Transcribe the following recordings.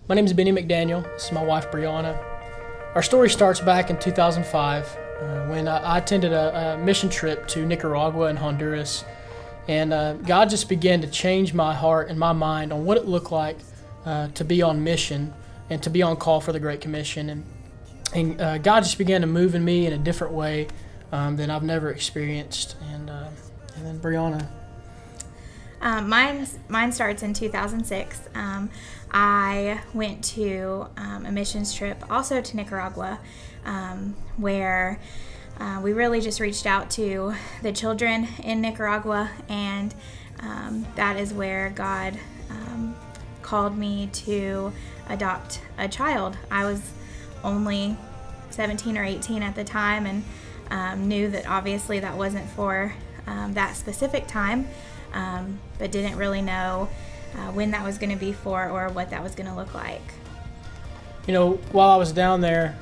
My name is McDaniel. This is my wife, Brianna. Our story starts back in 2005 when I attended a mission trip to Nicaragua and Honduras. And God just began to change my heart and my mind on what it looked like to be on mission and to be on call for the Great Commission. And God just began to move in me in a different way than I've never experienced. And then Brianna. Mine starts in 2006. I went to a missions trip also to Nicaragua where we really just reached out to the children in Nicaragua, and that is where God called me to adopt a child. I was only 17 or 18 at the time, and knew that obviously that wasn't for that specific time, but didn't really know when that was going to be for or what that was going to look like. You know, while I was down there,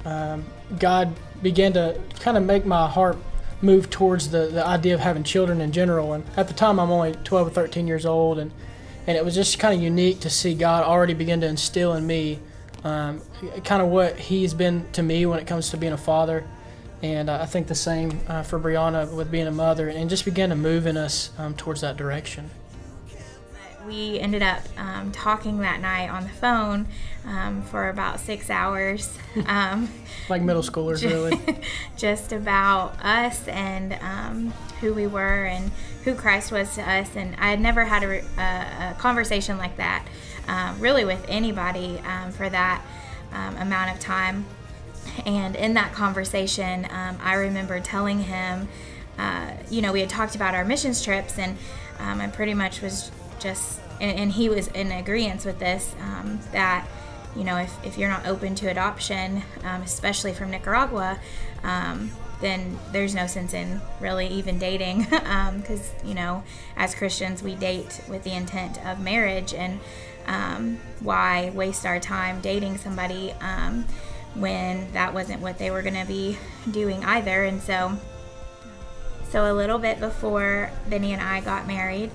God began to kind of make my heart move towards the idea of having children in general. And at the time, I'm only 12 or 13 years old, and it was just kind of unique to see God already begin to instill in me kind of what He's been to me when it comes to being a father. And I think the same for Brianna with being a mother, and just began to move in us towards that direction. We ended up talking that night on the phone for about 6 hours. Like middle schoolers, really. Just about us and who we were and who Christ was to us. And I had never had a conversation like that really with anybody for that amount of time. And in that conversation, I remember telling him, we had talked about our missions trips, and I pretty much was just, and he was in agreement with this, that, if you're not open to adoption, especially from Nicaragua, then there's no sense in really even dating, because, as Christians, we date with the intent of marriage, and why waste our time dating somebody when that wasn't what they were going to be doing either. And so a little bit before Benny and I got married,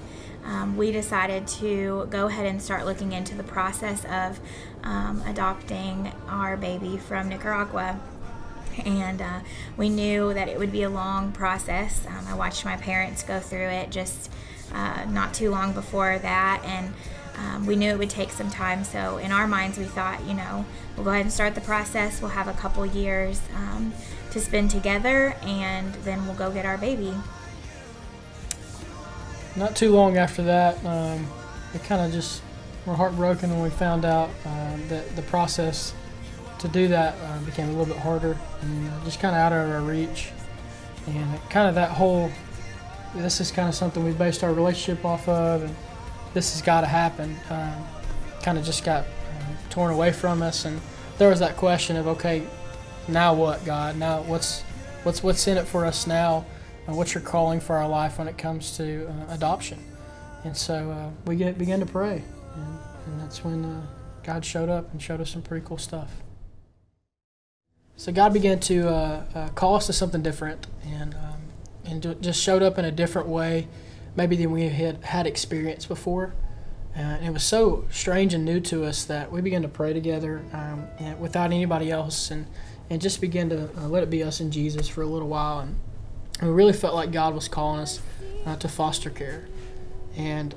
we decided to go ahead and start looking into the process of adopting our baby from Nicaragua. And we knew that it would be a long process. I watched my parents go through it just not too long before that, and we knew it would take some time. So in our minds, we thought, we'll go ahead and start the process. We'll have a couple years to spend together, and then we'll go get our baby. Not too long after that, we kind of just were heartbroken when we found out that the process to do that became a little bit harder and just kind of out of our reach. And kind of that whole, this is kind of something we based our relationship off of, and this has got to happen, kind of just got torn away from us. And there was that question of, okay, now what, God? Now what's in it for us now? What's your calling for our life when it comes to adoption? And so we began to pray, and that's when God showed up and showed us some pretty cool stuff. So God began to call us to something different, and just showed up in a different way maybe than we had experienced before. And it was so strange and new to us that we began to pray together and without anybody else, and just began to let it be us and Jesus for a little while. And we really felt like God was calling us to foster care, and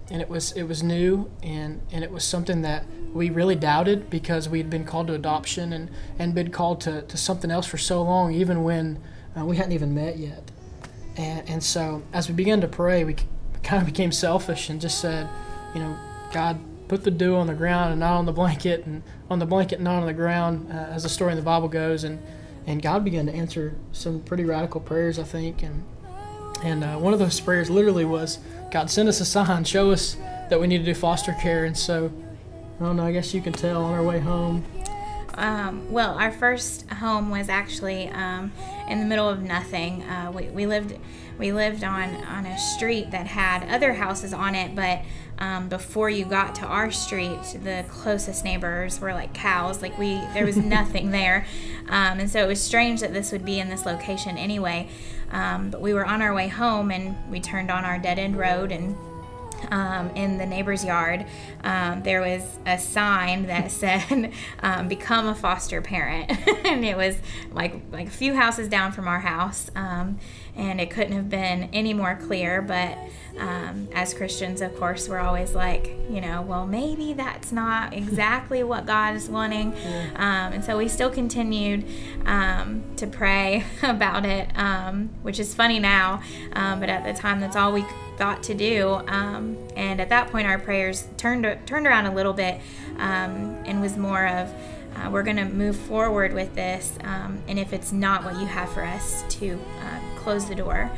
it was new, and it was something that we really doubted, because we had been called to adoption and been called to something else for so long, even when we hadn't even met yet. And so as we began to pray, we kind of became selfish and just said, God, put the dew on the ground and not on the blanket, and on the blanket not on the ground, as the story in the Bible goes. And God began to answer some pretty radical prayers, I think. And one of those prayers literally was, God, send us a sign, show us that we need to do foster care. And so, I don't know, I guess you can tell on our way home. Well, our first home was actually in the middle of nothing. We lived on a street that had other houses on it, but before you got to our street, the closest neighbors were like cows. There was nothing there, and so it was strange that this would be in this location anyway. But we were on our way home, and we turned on our dead-end road, and in the neighbor's yard, there was a sign that said, become a foster parent. And it was like a few houses down from our house. And it couldn't have been any more clear, but as Christians, of course, we're always like, well, maybe that's not exactly what God is wanting. And so we still continued to pray about it, which is funny now, but at the time, that's all we thought to do. And at that point, our prayers turned around a little bit, and was more of, we're going to move forward with this, and if it's not what you have for us, to close the door.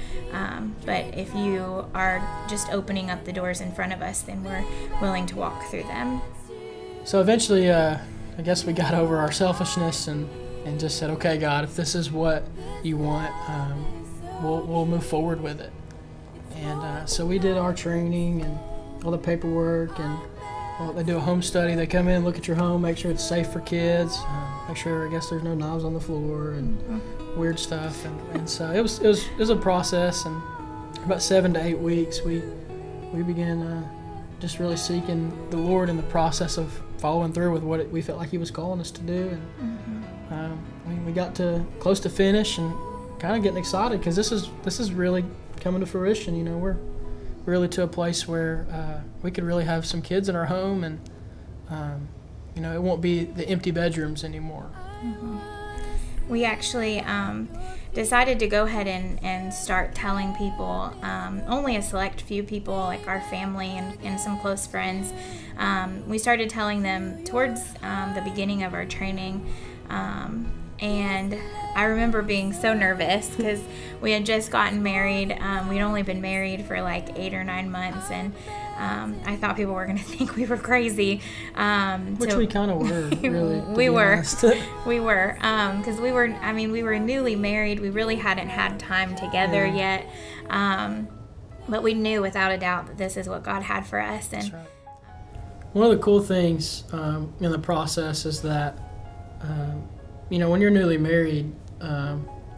But if you are just opening up the doors in front of us, then we're willing to walk through them. So eventually, I guess we got over our selfishness and just said, okay, God, if this is what you want, we'll move forward with it. And so we did our training and all the paperwork, and they do a home study. They come in, look at your home, make sure it's safe for kids, make sure, I guess, there's no knives on the floor and weird stuff. And so it was a process. And about 7 to 8 weeks, we began just really seeking the Lord in the process of following through with what we felt like He was calling us to do. And we got close to finish and kind of getting excited, because this is really coming to fruition. We're really to a place where we could really have some kids in our home, and it won't be the empty bedrooms anymore. We actually decided to go ahead and start telling people, only a select few people, like our family and some close friends. We started telling them towards the beginning of our training, and I remember being so nervous because we had just gotten married. We'd only been married for like 8 or 9 months, and I thought people were going to think we were crazy. Which we kind of were, really. We were. We were. Because we were newly married. We really hadn't had time together yet. But we knew without a doubt that this is what God had for us. And that's right. One of the cool things in the process is that when you're newly married,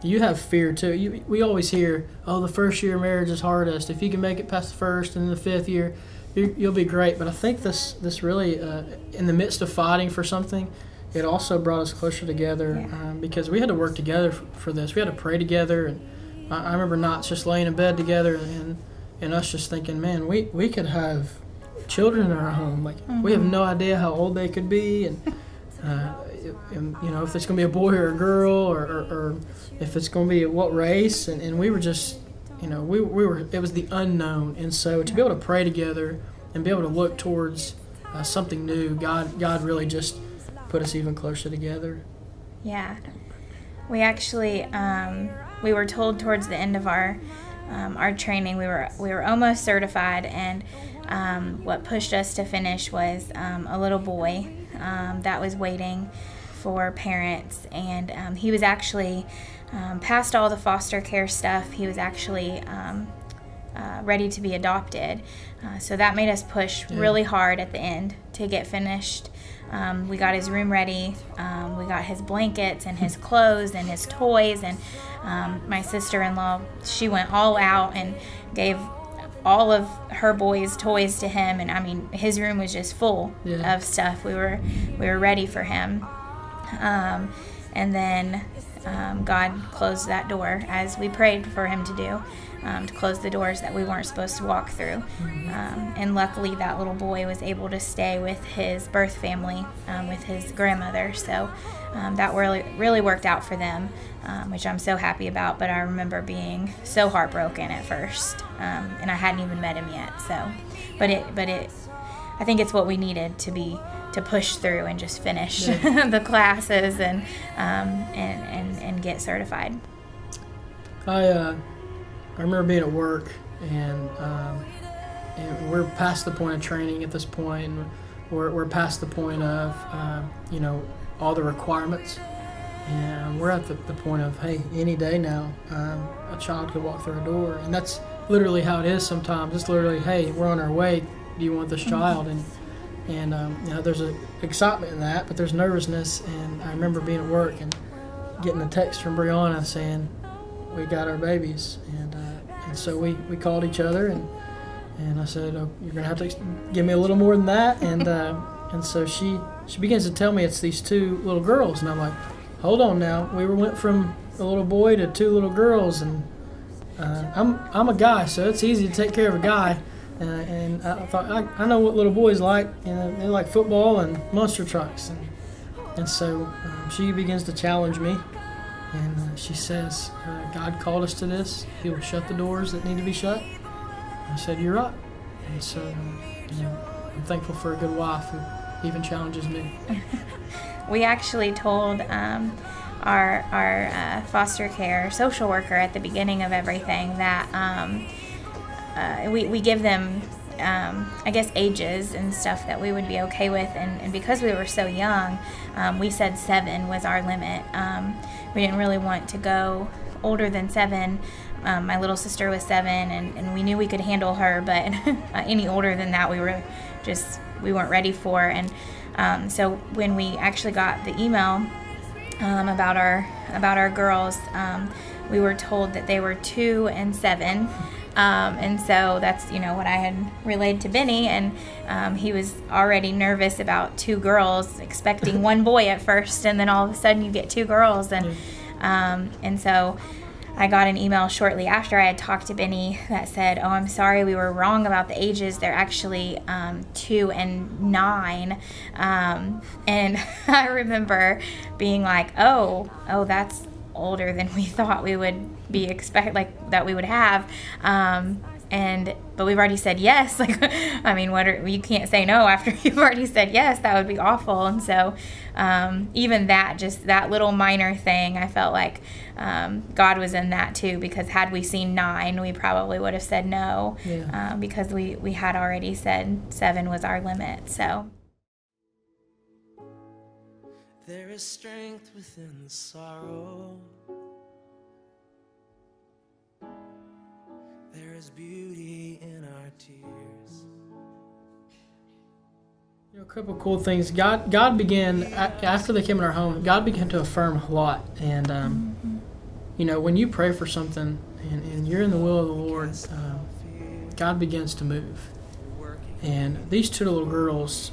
you have fear too. We always hear, the first year of marriage is hardest. If you can make it past the first and the 5th year, you'll be great. But I think this really, in the midst of fighting for something, it also brought us closer together, because we had to work together for this. We had to pray together, and I remember nights just laying in bed together and us just thinking, man, we could have children in our home. Like, we have no idea how old they could be, and if it's going to be a boy or a girl, or if it's going to be what race, and we were just, it was the unknown. And so to be able to pray together and be able to look towards something new, God really just put us even closer together. Yeah. We actually, we were told towards the end of our training, we were almost certified, and what pushed us to finish was a little boy that was waiting for parents, and he was actually past all the foster care stuff. He was actually ready to be adopted, so that made us push really hard at the end to get finished. We got his room ready, we got his blankets and his clothes and his toys, and my sister-in-law, she went all out and gave all of her boys' toys to him, and his room was just full of stuff. We were ready for him, and then God closed that door, as we prayed for Him to do, to close the doors that we weren't supposed to walk through. And luckily, that little boy was able to stay with his birth family, with his grandmother. So that really worked out for them, which I'm so happy about. But I remember being so heartbroken at first, and I hadn't even met him yet. So, but I think it's what we needed to push through and just finish the classes and get certified. I remember being at work, and we're past the point of training at this point, and we're past the point of all the requirements, and we're at the point of, hey, any day now a child could walk through a door, and that's literally how it is sometimes. It's literally, hey, we're on our way, do you want this child? And there's an excitement in that, but there's nervousness. And I remember being at work and getting a text from Brianna saying, we got our babies. And so we called each other, And I said, oh, you're going to have to give me a little more than that. And so she begins to tell me it's these 2 little girls. And I'm like, hold on now. We went from a little boy to 2 little girls. And I'm a guy, so it's easy to take care of a guy. And I thought, I know what little boys like. You know, they like football and monster trucks. And so she begins to challenge me. And she says, God called us to this. He will shut the doors that need to be shut. I said, you're right. And so, you know, I'm thankful for a good wife who even challenges me. We actually told our foster care social worker at the beginning of everything that we give them, I guess, ages and stuff that we would be okay with. And because we were so young, we said 7 was our limit. We didn't really want to go older than 7. My little sister was 7, and we knew we could handle her, but any older than that, we weren't ready for. And so when we actually got the email about our girls, we were told that they were 2 and 7. And so that's, you know, what I had relayed to Benny, and he was already nervous about 2 girls, expecting 1 boy at first, and then all of a sudden you get 2 girls. And so I got an email shortly after I had talked to Benny that said, oh, I'm sorry, we were wrong about the ages. They're actually 2 and 9. And I remember being like, oh, that's older than we thought we would be that we would have. But we've already said yes. Like, I mean, you can't say no after you've already said yes. That would be awful. And so even just that little minor thing, I felt like God was in that too, because had we seen 9, we probably would have said no. Yeah. Because we had already said 7 was our limit. So there is strength within the sorrow. There is beauty in our tears. You know, a couple of cool things. God began, after they came in our home, God began to affirm a lot. And, you know, when you pray for something and you're in the will of the Lord, God begins to move. And these 2 little girls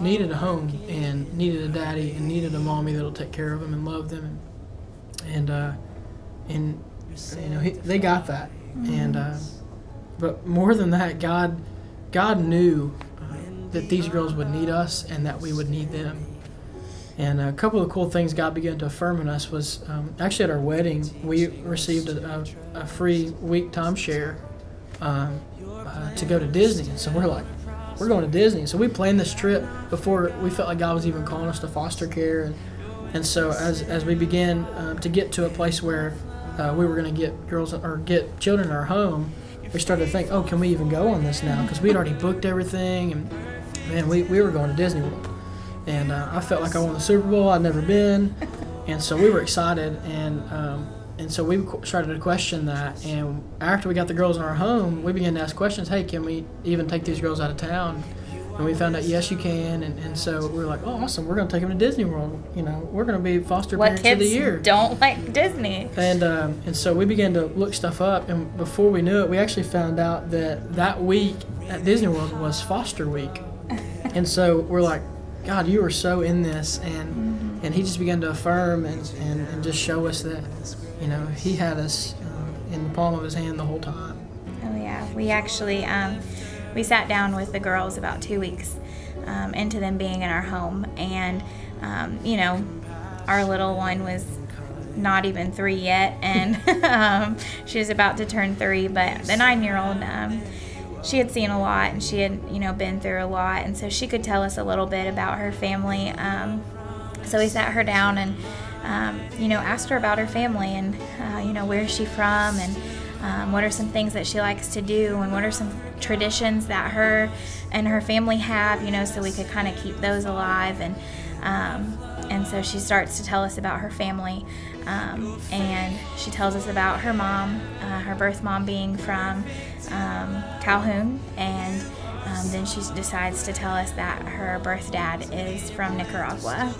needed a home and needed a daddy and needed a mommy that'll take care of them and love them. And you know, they got that. And but more than that, God knew that these girls would need us and that we would need them. And a couple of cool things God began to affirm in us was actually at our wedding we received a free week timeshare to go to Disney. And so we're like, we're going to Disney. So we planned this trip before we felt like God was even calling us to foster care. And so as we began to get to a place where we were going to get children in our home, we started to think, oh, can we even go on this now? Because we'd already booked everything, and man, we were going to Disney World. And I felt like I won the Super Bowl. I'd never been. And so we were excited, and so we started to question that. And after we got the girls in our home, we began to ask questions. Hey, can we even take these girls out of town? And we found out, yes, you can. And so we were like, oh, awesome. We're going to take them to Disney World. You know, we're going to be foster parents of the year. What kids don't like Disney? And so we began to look stuff up. And before we knew it, we actually found out that week at Disney World was foster week. And so we're like, God, you are so in this. And he just began to affirm and just show us that, you know, he had us in the palm of his hand the whole time. Oh, yeah. We actually... we sat down with the girls about 2 weeks into them being in our home, and you know, our little one was not even 3 yet, and she was about to turn 3, but the 9-year-old, she had seen a lot, and she had, you know, been through a lot, and so she could tell us a little bit about her family. So we sat her down and you know, asked her about her family, and you know, where is she from, and what are some things that she likes to do, and what are some traditions that her and her family have, you know, so we could kind of keep those alive. And so she starts to tell us about her family, and she tells us about her mom, her birth mom being from Calhoun, and then she decides to tell us that her birth dad is from Nicaragua.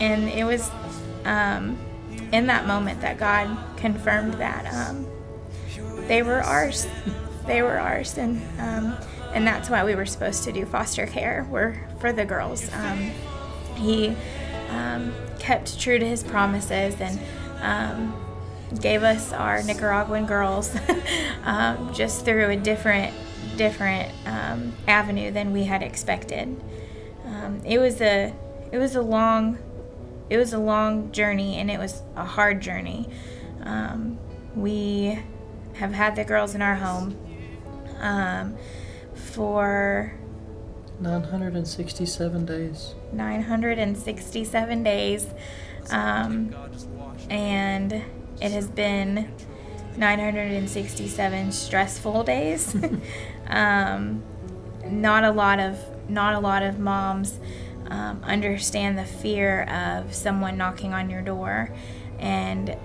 And it was in that moment that God confirmed that they were ours. They were ours, and that's why we were supposed to do foster care. We're for the girls. He kept true to his promises and gave us our Nicaraguan girls just through a different avenue than we had expected. It was a long journey, and it was a hard journey. We have had the girls in our home for 967 days. 967 days. And it has been 967 stressful days. Not a lot of moms understand the fear of someone knocking on your door and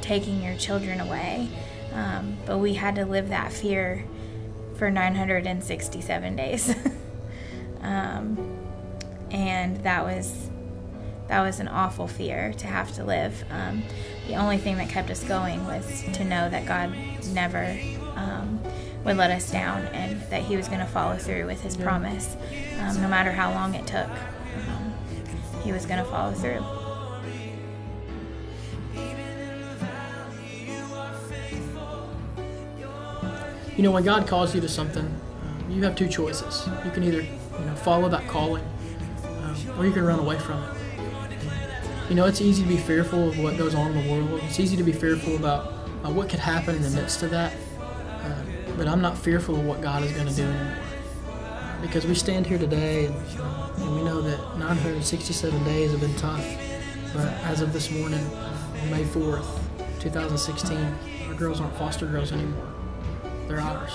taking your children away. But we had to live that fear for 967 days. And that was an awful fear to have to live. The only thing that kept us going was to know that God never would let us down, and that He was going to follow through with His promise. No matter how long it took, He was going to follow through. You know, when God calls you to something, you have two choices. You can either follow that calling, or you can run away from it. You know, it's easy to be fearful of what goes on in the world. It's easy to be fearful about what could happen in the midst of that. But I'm not fearful of what God is going to do anymore. Because we stand here today, and we know that 967 days have been tough. But as of this morning, May 4th, 2016, our girls aren't foster girls anymore. They're ours.